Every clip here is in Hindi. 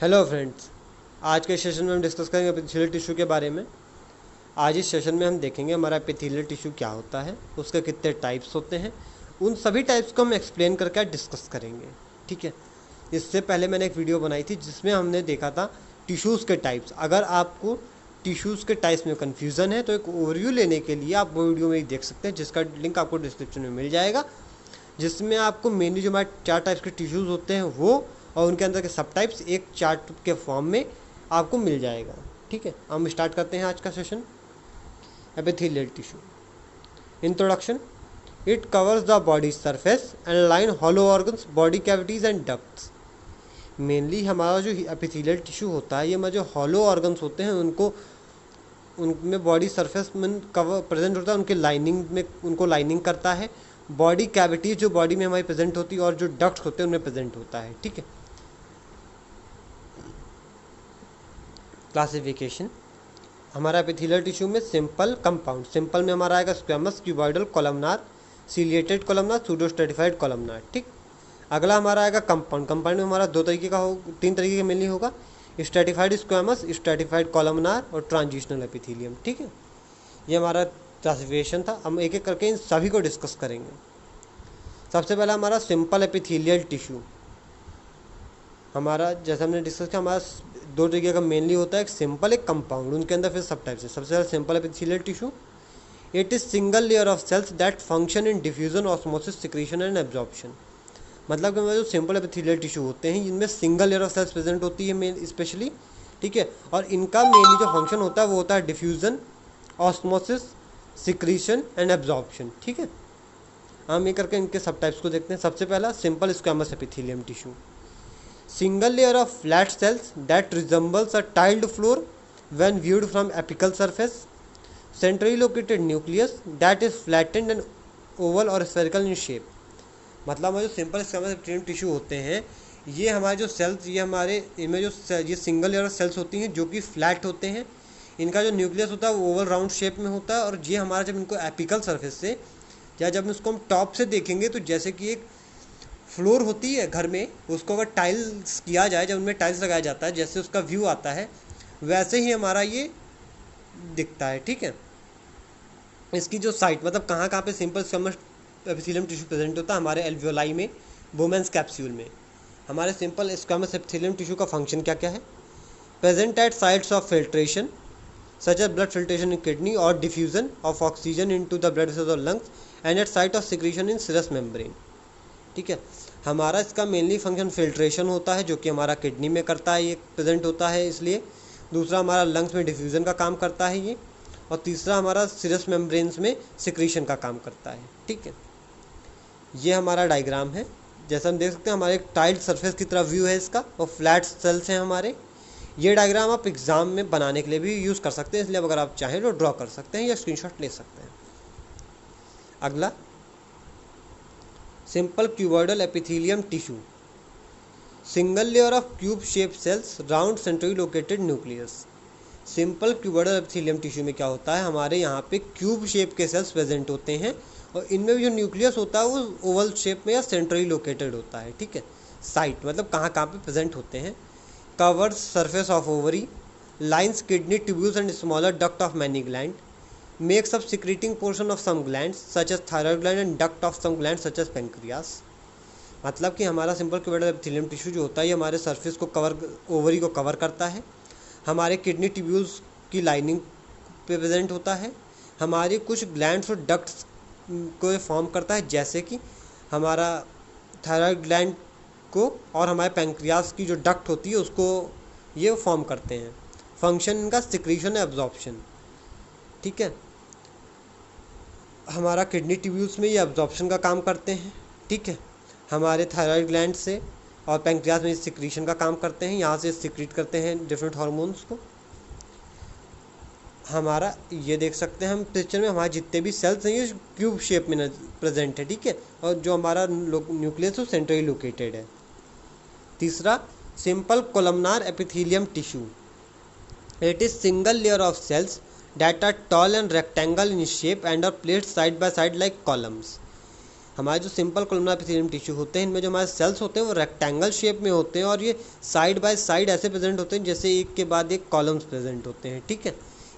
हेलो फ्रेंड्स, आज के सेशन में हम डिस्कस करेंगे एपिथेलियल टिश्यू के बारे में। आज इस सेशन में हम देखेंगे हमारा एपिथेलियल टिश्यू क्या होता है, उसके कितने टाइप्स होते हैं, उन सभी टाइप्स को हम एक्सप्लेन करके डिस्कस करेंगे। ठीक है। इससे पहले मैंने एक वीडियो बनाई थी जिसमें हमने देखा था टिश्यूज़ के टाइप्स। अगर आपको टिश्यूज़ के टाइप्स में कन्फ्यूज़न है तो एक ओवरव्यू लेने के लिए आप वो वीडियो में ही देख सकते हैं, जिसका लिंक आपको डिस्क्रिप्शन में मिल जाएगा, जिसमें आपको मेनली जो हमारे 4 टाइप्स के टिश्यूज़ होते हैं वो और उनके अंदर के सब टाइप्स एक चार्ट के फॉर्म में आपको मिल जाएगा। ठीक है, हम स्टार्ट करते हैं आज का session. Epithelial tissue introduction. It covers the body surface and line hollow organs, body cavities and ducts. Mainly हमारा जो एपिथेलियल टिश्यू होता है, ये हमारे जो हॉलो ऑर्गन्स होते हैं उनको उनमें बॉडी सरफेस में कवर प्रेजेंट होता है, उनके लाइनिंग में उनको लाइनिंग करता है। बॉडी कैविटीज जो बॉडी में हमारी प्रेजेंट होती है और जो डक्ट्स होते हैं उनमें प्रेजेंट होता है। ठीक है। क्लासिफिकेशन। हमारा एपिथेलियल टिश्यू में सिंपल कंपाउंड, सिंपल में हमारा आएगा squamous, cuboidal, columnar, ciliated columnar, pseudo stratified columnar. ठीक। अगला हमारा आएगा कंपाउंड। कंपाउंड में हमारा 3 तरीके का मेनली होगा, स्ट्रेटिफाइड स्क्वेमस, स्ट्रेटिफाइड कॉलमनार और ट्रांजिशनल एपिथेलियम। ठीक है, ये हमारा क्लासिफिकेशन था। हम एक एक करके इन सभी को डिस्कस करेंगे। सबसे पहला हमारा सिंपल एपिथेलियल टिश्यू। हमारा जैसा हमने डिस्कस किया, हमारा 2 तरीके का मेनली होता है, एक सिंपल एक कंपाउंड, उनके अंदर फिर सब टाइप्स है। सबसे पहले simple epithelial tissue. It is single layer of cells that function in diffusion, osmosis, secretion and absorption. मतलब कि हमारे जो सिंपल एपिथेलियल टिश्यू होते हैं इनमें single layer of cells present होती है मेन स्पेशली। ठीक है, और इनका मेनली जो फंक्शन होता है वो होता है diffusion, osmosis, secretion and absorption. ठीक है, हम ये करके इनके सब टाइप्स को देखते हैं। सबसे पहला simple squamous epithelium tissue. Single layer of flat cells that resembles a tiled floor when viewed from apical surface. Centrally located nucleus that is flattened and oval or spherical in shape. मतलब हमारे जो सिंपल स्क्वेमस एपिथेलियम टिश्यू होते हैं, ये हमारे जो सेल्स, ये हमारे इनमें जो ये सिंगल लेयर ऑफ सेल्स होती हैं जो कि फ्लैट होते हैं। इनका जो न्यूक्लियस होता है वो ओवल राउंड शेप में होता है, और ये हमारा जब इनको एपिकल सरफेस से या जब इसको हम टॉप से देखेंगे तो जैसे कि एक फ्लोर होती है घर में, उसको अगर टाइल्स किया जाए, जब उनमें टाइल्स लगाया जाता है, जैसे उसका व्यू आता है वैसे ही हमारा ये दिखता है। ठीक है, इसकी जो साइट मतलब कहाँ कहाँ पे simple squamous epithelium tissue present होता है, हमारे एल्वियोलाई में, बोमेंस कैप्सूल में। हमारे सिंपल स्क्वेमस एपिथेलियम टिश्यू का फंक्शन क्या क्या है? Present at sites of filtration such as blood filtration in kidney और diffusion of oxygen into the blood vessels और lungs and at site of secretion in serous membrane. ठीक है, हमारा इसका मेनली फंक्शन फिल्ट्रेशन होता है जो कि हमारा किडनी में करता है, ये प्रेजेंट होता है इसलिए। दूसरा हमारा लंग्स में डिफ्यूज़न का काम करता है ये, और तीसरा हमारा सीरस मेम्ब्रेन्स में सिक्रीशन का काम करता है। ठीक है, ये हमारा डायग्राम है। जैसा हम देख सकते हैं हमारे एक टाइल्ड सरफेस की तरह व्यू है इसका, और फ्लैट सेल्स हैं हमारे। ये डायग्राम आप एग्ज़ाम में बनाने के लिए भी यूज़ कर सकते हैं, इसलिए अगर आप चाहें तो ड्रॉ कर सकते हैं या स्क्रीनशॉट ले सकते हैं। अगला simple cuboidal epithelium tissue. Single layer of cube shape cells, round centrally located nucleus. Simple cuboidal epithelium tissue में क्या होता है, हमारे यहाँ पे क्यूब शेप के सेल्स प्रेजेंट होते हैं, और इनमें जो न्यूक्लियस होता है वो ओवल शेप में या सेंट्रली लोकेटेड होता है। ठीक है, साइट मतलब कहाँ कहाँ पे प्रेजेंट होते हैं। Covers surface of ovary, lines kidney tubules and smaller duct of many gland, makes up secreting portion of some glands such as thyroid gland and duct of some glands such as pancreas। मतलब कि हमारा सिंपल क्यूबॉइडल एपिथेलियम टिश्यू जो होता है ये हमारे सरफेस को कवर, ओवरी को कवर करता है, हमारे किडनी ट्यूब्यूल्स की लाइनिंग पे प्रेजेंट होता है, हमारे कुछ ग्लैंड्स और डक्ट्स को फॉर्म करता है, जैसे कि हमारा थायराइड ग्लैंड को और हमारे पैंक्रियास की जो डक्ट होती है उसको ये फॉर्म करते हैं। फंक्शन इनका सिक्रीशन एब्जॉर्प्शन। ठीक है, हमारा किडनी ट्यूब्यूल्स में ये एब्जॉर्प्शन का काम करते हैं। ठीक है, हमारे थायराइड ग्लैंड से और पैंक्रियास में सिक्रीशन का काम करते हैं, यहाँ से सिक्रीट करते हैं डिफरेंट हार्मोन्स को। हमारा ये देख सकते हैं हम पिक्चर में, हमारे जितने भी सेल्स हैं ये क्यूब शेप में प्रेजेंट है। ठीक है, और जो हमारा न्यूक्लियस है सेंट्रली लोकेटेड है। तीसरा simple columnar epithelium tissue. It is single layer of cells that are tall and rectangle in shape and are placed side by side like columns। हमारे जो सिंपल कोलमनार एपिथेलियम टिश्यू होते हैं, इनमें जो हमारे सेल्स होते हैं वो रेक्टेंगल शेप में होते हैं और ये साइड बाय साइड ऐसे प्रेजेंट होते हैं जैसे एक के बाद एक कॉलम्स प्रेजेंट होते हैं। ठीक है,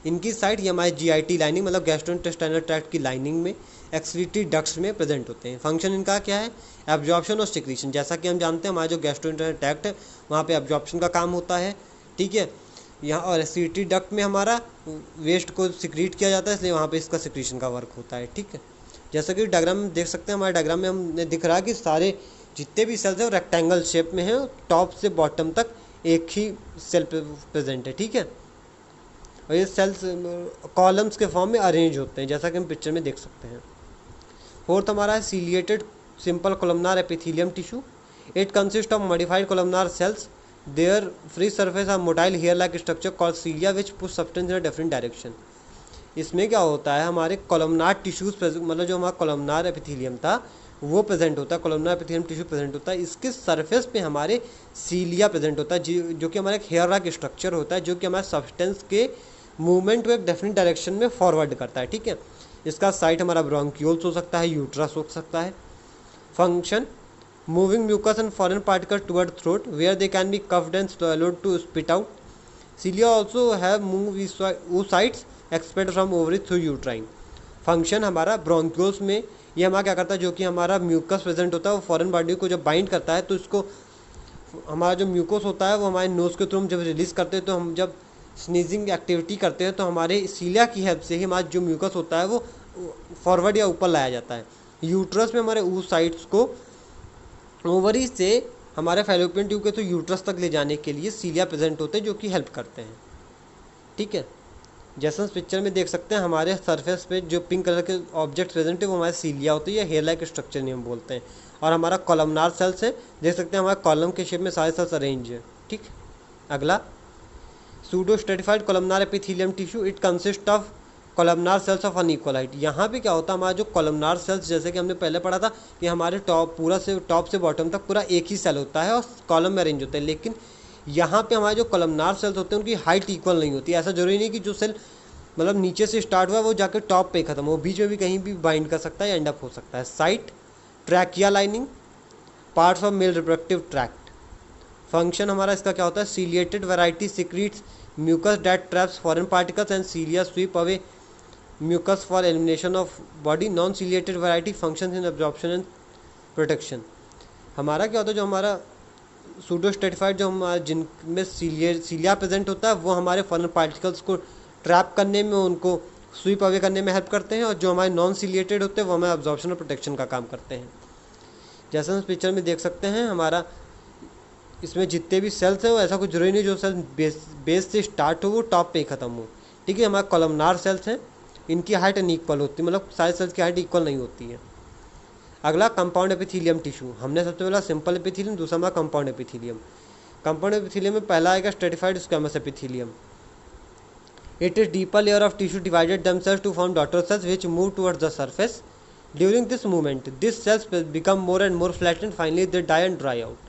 इनकी साइड ये हमारे जीआईटी लाइनिंग मतलब गैस्ट्रोइंटेस्टाइनल ट्रैक्ट की लाइनिंग में एक्सक्रीटरी डक्ट्स में प्रेजेंट होते हैं। फंक्शन इनका क्या है? एब्जॉर्प्शन और सिक्रीशन। जैसा कि हम जानते हैं हमारा जो गैस्ट्रोइंटेस्टाइनल ट्रैक्ट है वहाँ पे एब्जॉर्प्शन का काम होता है। ठीक है, यहाँ और एक्सक्रीटरी डक्ट में हमारा वेस्ट को सिक्रीट किया जाता है, इसलिए वहाँ पे इसका सिक्रीशन का वर्क होता है। ठीक है, जैसा कि डायग्राम में देख सकते हैं, हमारे डायग्राम में हमें दिख रहा है कि सारे जितने भी सेल्स हैं वो रेक्टेंगल शेप में हैं, टॉप से बॉटम तक एक ही सेल प्रेजेंट है। ठीक है, और ये सेल्स कॉलम्स के फॉर्म में अरेंज होते हैं जैसा कि हम पिक्चर में देख सकते हैं। फोर्थ हमारा है ciliated simple columnar epithelium tissue. It consist of modified columnar cells, their free surface of motile hair like structure called cilia which push substance in a different direction. इसमें क्या होता है, हमारे कोलमनार टिश्यूज मतलब जो हमारा कोलमनार एपिथेलियम था वो प्रेजेंट होता है, कोलमनार एपिथेलियम टिश्यू प्रेजेंट होता है। इसके सरफेस पे हमारे सीलिया प्रेजेंट होता है जो कि हमारा एक हेयर लाइक स्ट्रक्चर होता है, जो कि हमारे सब्सटेंस के मूवमेंट को एक डेफिनेट डायरेक्शन में फॉरवर्ड करता है। ठीक है, इसका साइट हमारा ब्रोंक्यूल्स हो सकता है, यूट्रस हो सकता है। Function moving mucus and foreign particle toward throat where they can be coughed and swallowed to spit out. Cilia also have move oocytes expelled from ovary through uterine. Function हमारा ब्रोंक्यूल्स में ये हमारा क्या करता है, जो कि हमारा म्यूकस प्रेजेंट होता है वो फॉरेन बॉडी को जब बाइंड करता है तो इसको हमारा जो म्यूकस होता है वो हमारे नोज़ के थ्रू हम जब रिलीज़ करते हैं, तो हम जब स्नीजिंग एक्टिविटी करते हैं तो हमारे सीलिया की हेल्प से ही हमारा जो म्यूकस होता है वो फॉरवर्ड या ऊपर लाया जाता है। यूट्रस में हमारे oocytes को ओवरी से हमारे फैलोपियन ट्यूब के थ्रू यूट्रस तक ले जाने के लिए सीलिया प्रेजेंट होते हैं जो कि हेल्प करते हैं। ठीक है, जैसा इस पिक्चर में देख सकते हैं हमारे सरफेस पे जो पिंक कलर के ऑब्जेक्ट प्रेजेंट है वो हमारे सीलिया होती है या हेयर लाइक स्ट्रक्चर नहीं हम बोलते हैं। और हमारा कॉलमनार सेल्स है, देख सकते हैं हमारे कॉलम के शेप में सारे सेल्स अरेंज है। ठीक, अगला pseudo stratified columnar epithelium tissue. It consist of columnar cells of unequal height. यहाँ पे क्या होता है, हमारा जो कोलमनार सेल्स जैसे कि हमने पहले पढ़ा था कि हमारे टॉप से बॉटम तक पूरा एक ही सेल होता है और कॉलम में अरेंज होते हैं, लेकिन यहाँ पे हमारे जो कोलमनार सेल्स होते हैं उनकी हाइट इक्वल नहीं होती। ऐसा जरूरी नहीं कि जो सेल मतलब नीचे से स्टार्ट हुआ वो जाकर टॉप पे खत्म हो, बीच में भी कहीं भी बाइंड कर सकता है या एंड अप हो सकता है। Site trachea lining, parts of male reproductive tract. Function हमारा इसका क्या होता है, ciliated variety secretes mucus that traps foreign particles and cilia sweep away mucus for elimination of body. Non ciliated variety function in absorption and protection. हमारा क्या होता है, जो हमारा सूडो स्ट्रेटिफाइड जो हमारा जिनमें सीलिया प्रेजेंट होता है वो हमारे फॉरेन पार्टिकल्स को ट्रैप करने में, उनको स्वीप अवे करने में हेल्प करते हैं, और जो हमारे नॉन सीलिएटेड होते हैं वो हमारे एब्जॉर्प्शन और प्रोटेक्शन का काम करते हैं। जैसा हम इस पिक्चर में देख सकते हैं हमारा इसमें जितने भी सेल्स हैं वो ऐसा कुछ जरूरी नहीं जो सेल बेस से स्टार्ट हो वो टॉप पे ही खत्म हो। ठीक है, हमारे कॉलमनार सेल्स हैं, इनकी हाइट अनइक्वल होती है, मतलब सारे सेल्स की हाइट इक्वल नहीं होती है। अगला कंपाउंड एपिथेलियम टिश्यू। हमने सबसे पहला सिंपल एपिथेलियम, दूसरा हमारा कंपाउंड एपिथेलियम। कंपाउंड एपिथेलियम में पहला आएगा stratified squamous epithelium. It is deeper layer of tissue divided themselves to form daughter cells which move towards the surface. During this movement, these cells become more and more flattened. Finally, they die and dry out.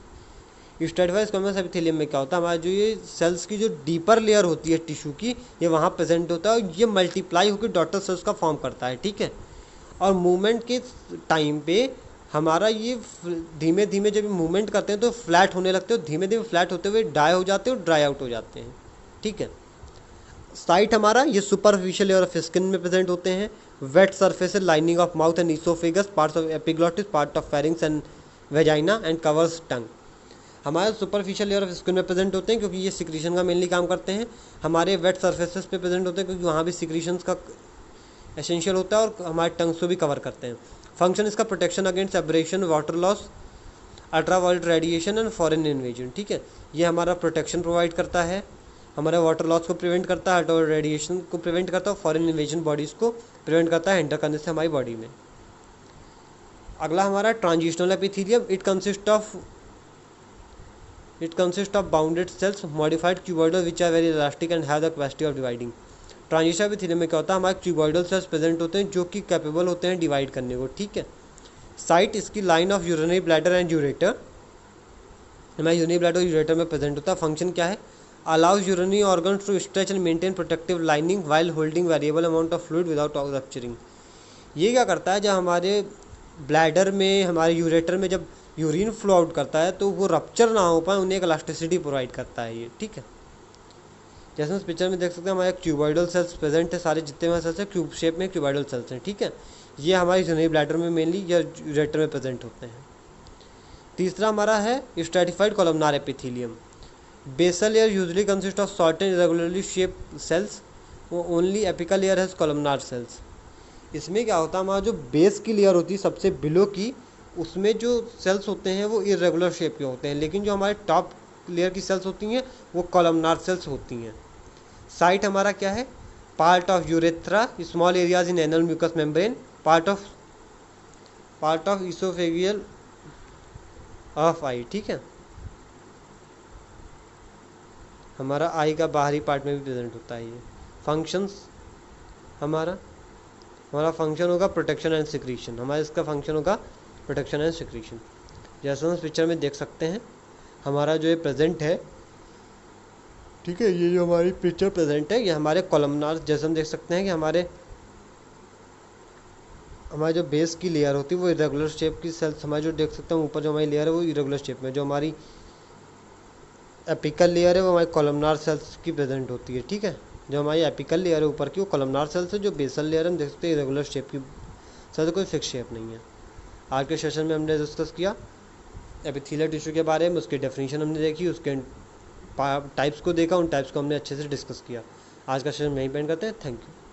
Stratified squamous epithelium में क्या होता है, हमारा जो ये सेल्स की जो डीपर लेयर होती है टिश्यू की, ये वहाँ प्रेजेंट होता है और ये मल्टीप्लाई होकर डॉटर सेल्स का फॉर्म करता है। ठीक है, और मूवमेंट के टाइम पे हमारा ये धीमे धीमे जब मूवमेंट करते हैं तो फ्लैट होने लगते हैं, धीमे धीमे फ्लैट होते हुए डाई हो जाते हैं और ड्राई आउट हो जाते हैं। ठीक है, साइट हमारा ये सुपरफिशियल लेयर ऑफ स्किन में प्रेजेंट होते हैं। Wet surface lining of mouth and oesophagus, parts of epiglottis, part of pharynx and vagina and covers tongue. हमारे सुपरफिशियल लेयर ऑफ स्किन में प्रेजेंट होते हैं क्योंकि ये सिक्रीशन का मेनली काम करते हैं। हमारे वेट सरफेसेस पे प्रेजेंट होते हैं क्योंकि वहाँ भी सिक्रीशंस का एसेंशियल होता है, और हमारे टंग्स को भी कवर करते हैं। फंक्शन इसका protection against abrasion, water loss, ultraviolet radiation and foreign invasion. ठीक है, ये हमारा प्रोटेक्शन प्रोवाइड करता है, हमारे वाटर लॉस को प्रिवेंट करता है, अल्ट्रा रेडिएशन को प्रिवेंट करता है, फॉरेन इन्वेजन बॉडीज़ को प्रिवेंट करता है एंटर करने से हमारी बॉडी में। अगला हमारा transitional epithelium. It consist of bounded cells modified cuboidal which are very elastic and have the capacity of dividing. Transitional epithelium में क्या होता है, हमारे क्यूबॉइडल सेल्स प्रेजेंट होते हैं जो कि कैपेबल होते हैं डिवाइड करने को। ठीक है, साइट इसकी line of urinary bladder and ureter, हमारे यूरिनरी ब्लैडर और यूरेटर में प्रेजेंट होता है। फंक्शन क्या है, allows urinary organs to stretch and maintain protective lining while holding variable amount of fluid without rupturing। ये क्या करता है, जब हमारे ब्लैडर में, हमारे यूरेटर में जब यूरिन फ्लो आउट करता है तो वो रप्चर ना हो पाए, उन्हें एक इलास्टिसिटी प्रोवाइड करता है ये, ठीक है। जैसे इस पिक्चर में देख सकते हैं हमारे क्यूबॉइडल सेल्स प्रेजेंट है, सारे जितने हमारे सेल्स हैं क्यूब शेप में क्यूबॉइडल सेल्स हैं, ठीक है। ये हमारी यूरिनरी ब्लैडर में मेनली या यूरेटर में प्रेजेंट होते हैं। तीसरा हमारा है stratified columnar epithelium. Basal layer usually consist of short and irregularly shaped cells, वो only apical layer has columnar cells. इसमें क्या होता है, हमारा जो बेस की लेयर होती है सबसे बिलो की, उसमें जो सेल्स होते हैं वो इरेगुलर शेप के होते हैं, लेकिन जो हमारे टॉप लेयर की सेल्स होती हैं वो कॉलमनार सेल्स होती हैं। साइट हमारा क्या है, part of urethra, small areas in anal mucous membrane, part of oesophageal of eye, ठीक है। हमारा आई का बाहरी पार्ट में भी प्रेजेंट होता है ये। फंक्शंस हमारा फंक्शन होगा प्रोटेक्शन एंड सिक्रीशन, हमारा इसका फंक्शन होगा प्रोटेक्शन एंड सिक्रीशन। जैसे हम इस पिक्चर में देख सकते हैं हमारा जो ये प्रेजेंट है, ठीक है, ये जो हमारी पिक्चर प्रेजेंट है ये हमारे कॉलमनार, जैसे हम देख सकते हैं कि हमारे जो बेस की लेयर होती है वो इरेगुलर शेप की सेल्स, हमारे जो देख सकते हैं ऊपर जो हमारी लेयर है वो इरेगुलर शेप में, जो हमारी एपिकल लेयर है वो हमारी कॉलमनार सेल्स की प्रेजेंट होती है, ठीक है। जो हमारी एपिकल लेयर है ऊपर की वो कॉलमनार सेल्स है, जो बेसल लेयर हम देख सकते हैं इरेगुलर शेप की सेल्स, कोई फिक्स शेप नहीं है। आज के सेशन में हमने डिस्कस किया एपिथेलियल टिश्यू के बारे में, उसकी डेफिनेशन हमने देखी, उसके टाइप्स को देखा, उन टाइप्स को हमने अच्छे से डिस्कस किया। आज का सेशन में यहीं पेंड करते हैं। Thank you.